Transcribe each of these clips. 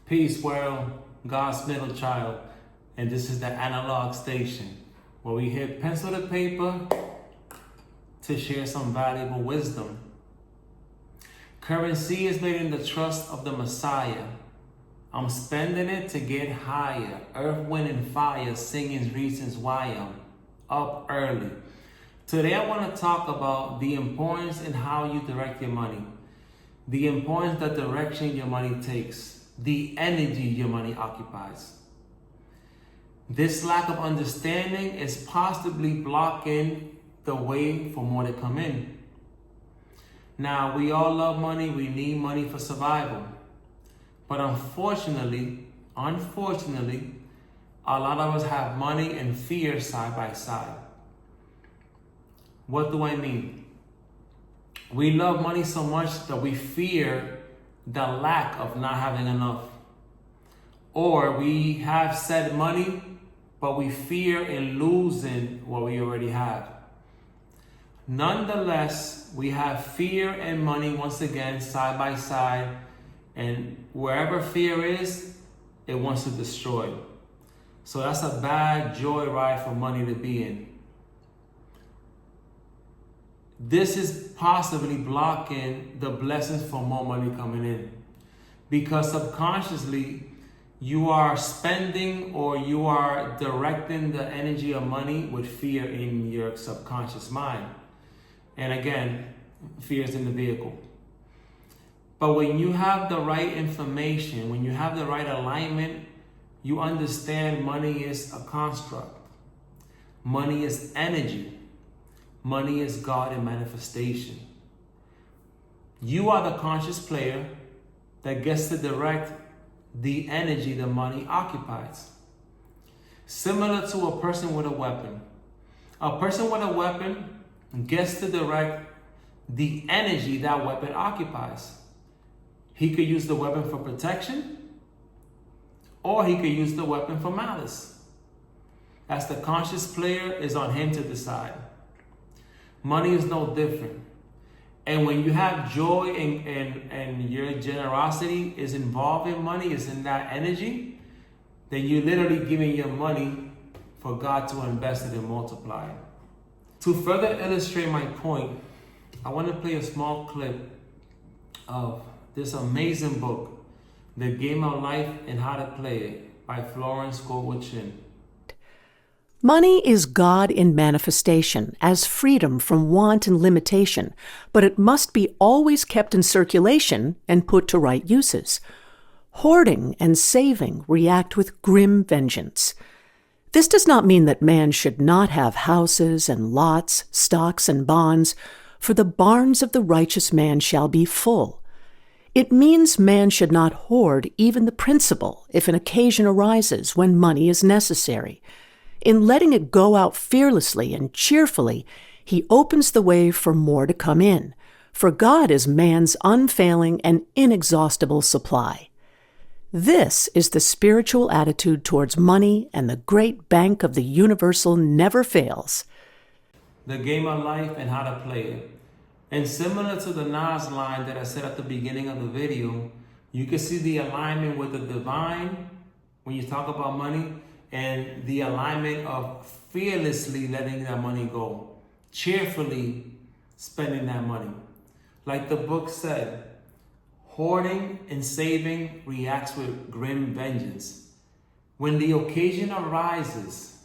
Peace, world, God's middle child, and this is the analog station where we hit pencil to paper to share some valuable wisdom. Currency is made in the trust of the Messiah. I'm spending it to get higher. Earth, wind, and fire singing reasons why I'm up early. Today I want to talk about the importance in how you direct your money. The importance the direction your money takes. The energy your money occupies. This lack of understanding is possibly blocking the way for more to come in. Now, we all love money. We need money for survival. But unfortunately, a lot of us have money and fear side by side. What do I mean? We love money so much that we fear the lack of not having enough. Or we have said money, but we fear in losing what we already have. Nonetheless, we have fear and money once again side by side, and wherever fear is, it wants to destroy. So that's a bad joyride for money to be in. This is possibly blocking the blessings for more money coming in, because subconsciously you are spending or you are directing the energy of money with fear in your subconscious mind. And again, fear is in the vehicle. But when you have the right information, when you have the right alignment, you understand money is a construct. Money is energy. Money is God in manifestation. You are the conscious player that gets to direct the energy the money occupies. Similar to a person with a weapon. A person with a weapon gets to direct the energy that weapon occupies. He could use the weapon for protection, or he could use the weapon for malice. As the conscious player, is on him to decide. Money is no different. And when you have joy and your generosity is involved in money, is in that energy, then you're literally giving your money for God to invest it and multiply it. To further illustrate my point, I want to play a small clip of this amazing book, The Game of Life and How to Play It by Florence, Scovel, Shinn. Money is God in manifestation, as freedom from want and limitation, but it must be always kept in circulation and put to right uses. Hoarding and saving react with grim vengeance. This does not mean that man should not have houses and lots, stocks and bonds, for the barns of the righteous man shall be full. It means man should not hoard even the principal if an occasion arises when money is necessary. In letting it go out fearlessly and cheerfully, he opens the way for more to come in, for God is man's unfailing and inexhaustible supply. This is the spiritual attitude towards money, and the great bank of the universal never fails. The Game of Life and How to Play It. And similar to the Nas line that I said at the beginning of the video, you can see the alignment with the divine when you talk about money, and the alignment of fearlessly letting that money go, cheerfully spending that money. Like the book said, hoarding and saving reacts with grim vengeance. When the occasion arises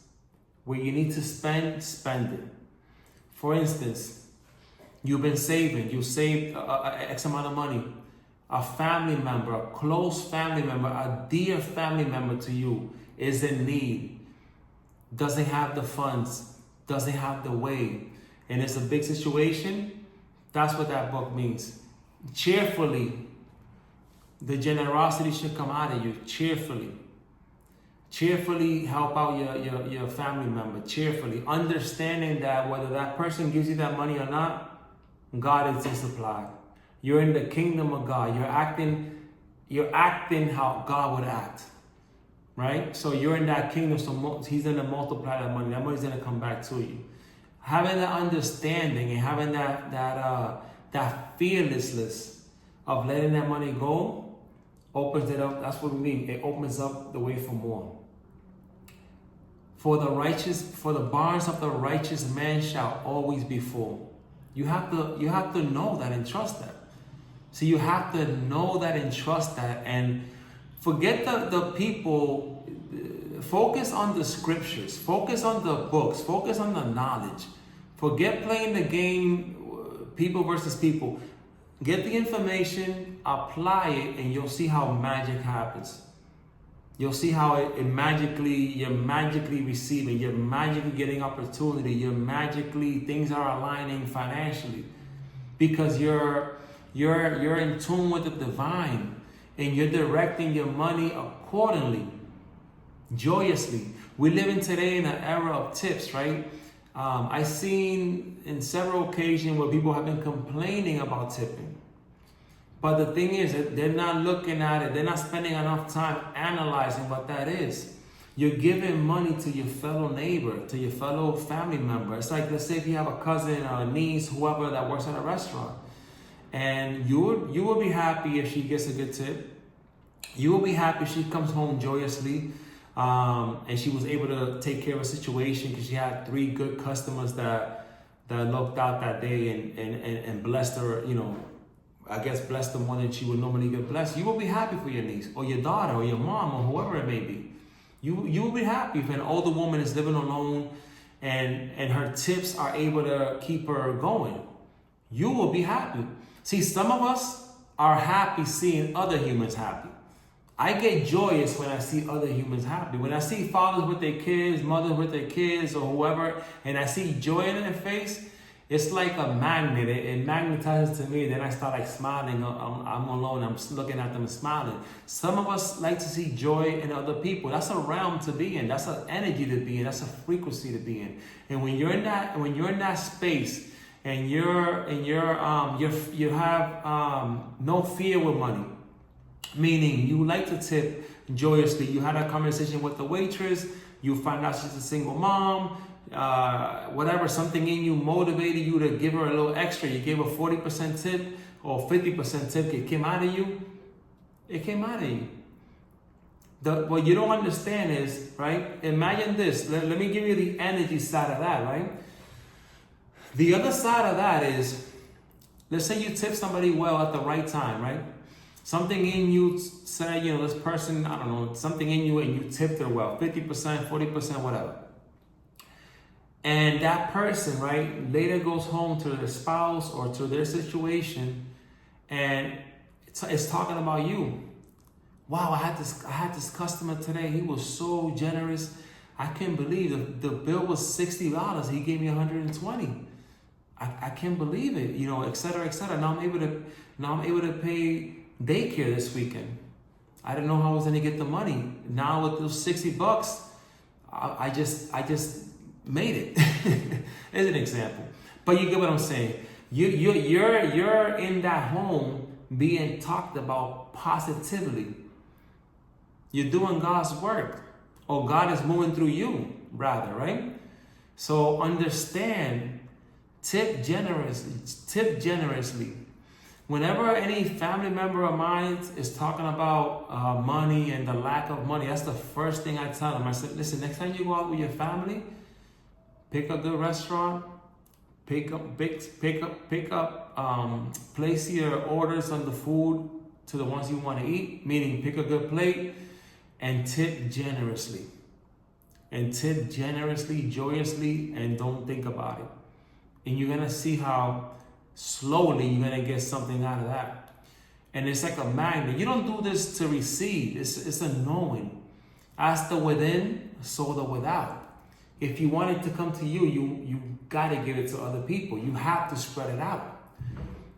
where you need to spend it. For instance, you've been saving, you saved X amount of money. A family member, a close family member, a dear family member to you is in need, doesn't have the funds, doesn't have the way, and it's a big situation. That's what that book means. Cheerfully, the generosity should come out of you. Cheerfully help out your family member. Cheerfully, understanding that whether that person gives you that money or not, God is in supply. You're in the kingdom of God. You're acting how God would act. Right? So you're in that kingdom, so he's going to multiply that money. That money's going to come back to you. Having that understanding and having that fearlessness of letting that money go opens it up. That's what we mean. It opens up the way for more. For the barns of the righteous man shall always be full. You have to know that and trust that. So you have to know that and trust that, and forget the people. Focus on the scriptures. Focus on the books. Focus on the knowledge. Forget playing the game, people versus people. Get the information, apply it, and you'll see how magic happens. You'll see how you're magically receiving, you're magically getting opportunity, things are aligning financially, because you're in tune with the divine, and you're directing your money accordingly, joyously. We live in today in an era of tips, right? I've seen in several occasions where people have been complaining about tipping. But the thing is that they're not looking at it. They're not spending enough time analyzing what that is. You're giving money to your fellow neighbor, to your fellow family member. It's like, let's say if you have a cousin or a niece, whoever that works at a restaurant, and you will be happy if she gets a good tip. You will be happy if she comes home joyously, and she was able to take care of a situation because she had 3 good customers that looked out that day and blessed her, I guess blessed them more than she would normally get blessed. You will be happy for your niece or your daughter or your mom or whoever it may be. You will be happy if an older woman is living alone and her tips are able to keep her going. You will be happy. See, some of us are happy seeing other humans happy. I get joyous when I see other humans happy. When I see fathers with their kids, mothers with their kids, or whoever, and I see joy in their face, it's like a magnet. It magnetizes to me. Then I start like smiling. I'm alone. I'm looking at them and smiling. Some of us like to see joy in other people. That's a realm to be in. That's an energy to be in. That's a frequency to be in. And when you're in that space, and you have no fear with money, meaning you like to tip joyously. You had a conversation with the waitress. You find out she's a single mom. Whatever, something in you motivated you to give her a little extra. You gave her 40% tip or 50% tip. It came out of you. It came out of you. What you don't understand is, right? Imagine this. Let me give you the energy side of that, right? The other side of that is, let's say you tip somebody well at the right time, right? Something in you said, this person, I don't know, something in you, and you tipped her well, 50%, 40%, whatever. And that person, right, later goes home to their spouse or to their situation, and it's talking about you. Wow, I had this customer today. He was so generous. I can't believe the bill was $60. He gave me $120. I can't believe it, et cetera, et cetera. Now I'm able to pay daycare this weekend. I didn't know how I was gonna get the money. Now with those $60, I just made it. As an example, but you get what I'm saying. You're in that home being talked about positively. You're doing God's work, or God is moving through you, rather, right? So understand, tip generously. Whenever any family member of mine is talking about money and the lack of money, that's the first thing I tell them. I said, listen, next time you go out with your family, pick a good restaurant, place your orders on the food to the ones you want to eat, meaning pick a good plate, and tip generously. And tip generously, joyously, and don't think about it. And you're going to see how slowly you're going to get something out of that. And it's like a magnet. You don't do this to receive. It's a knowing. As the within, so the without. If you want it to come to you, you got to give it to other people. You have to spread it out.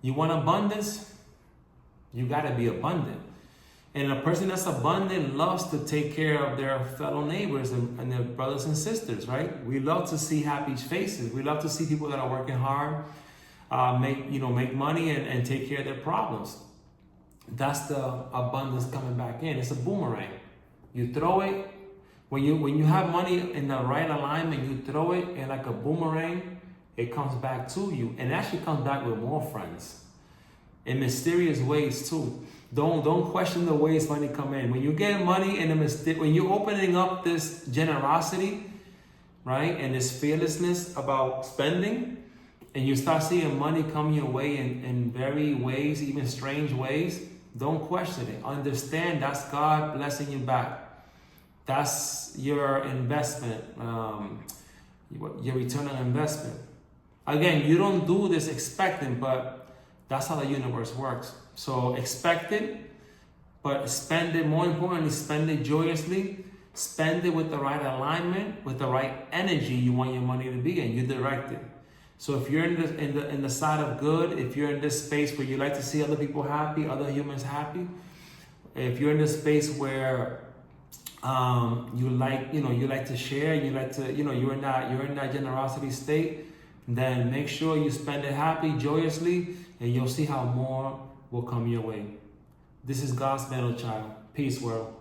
You want abundance? You got to be abundant. And a person that's abundant loves to take care of their fellow neighbors and their brothers and sisters, right? We love to see happy faces. We love to see people that are working hard, make money and take care of their problems. That's the abundance coming back in. It's a boomerang. You throw it. When you have money in the right alignment, you throw it, and like a boomerang, it comes back to you, and it actually comes back with more friends. in mysterious ways too. Don't question the ways money come in. When you get money in when you're opening up this generosity, right, and this fearlessness about spending, and you start seeing money come your way in very ways, even strange ways, don't question it. Understand that's God blessing you back. That's your investment, your return on investment. Again, you don't do this expecting, but that's how the universe works. So expect it, but spend it. More importantly, spend it joyously. Spend it with the right alignment, with the right energy you want your money to be in. You direct it. So if you're in the side of good, if you're in this space where you like to see other people happy, other humans happy, if you're in this space where you like to share, you like to, you're in that generosity state, then make sure you spend it happy, joyously, and you'll see how more will come your way. This is God's middle child. Peace, world.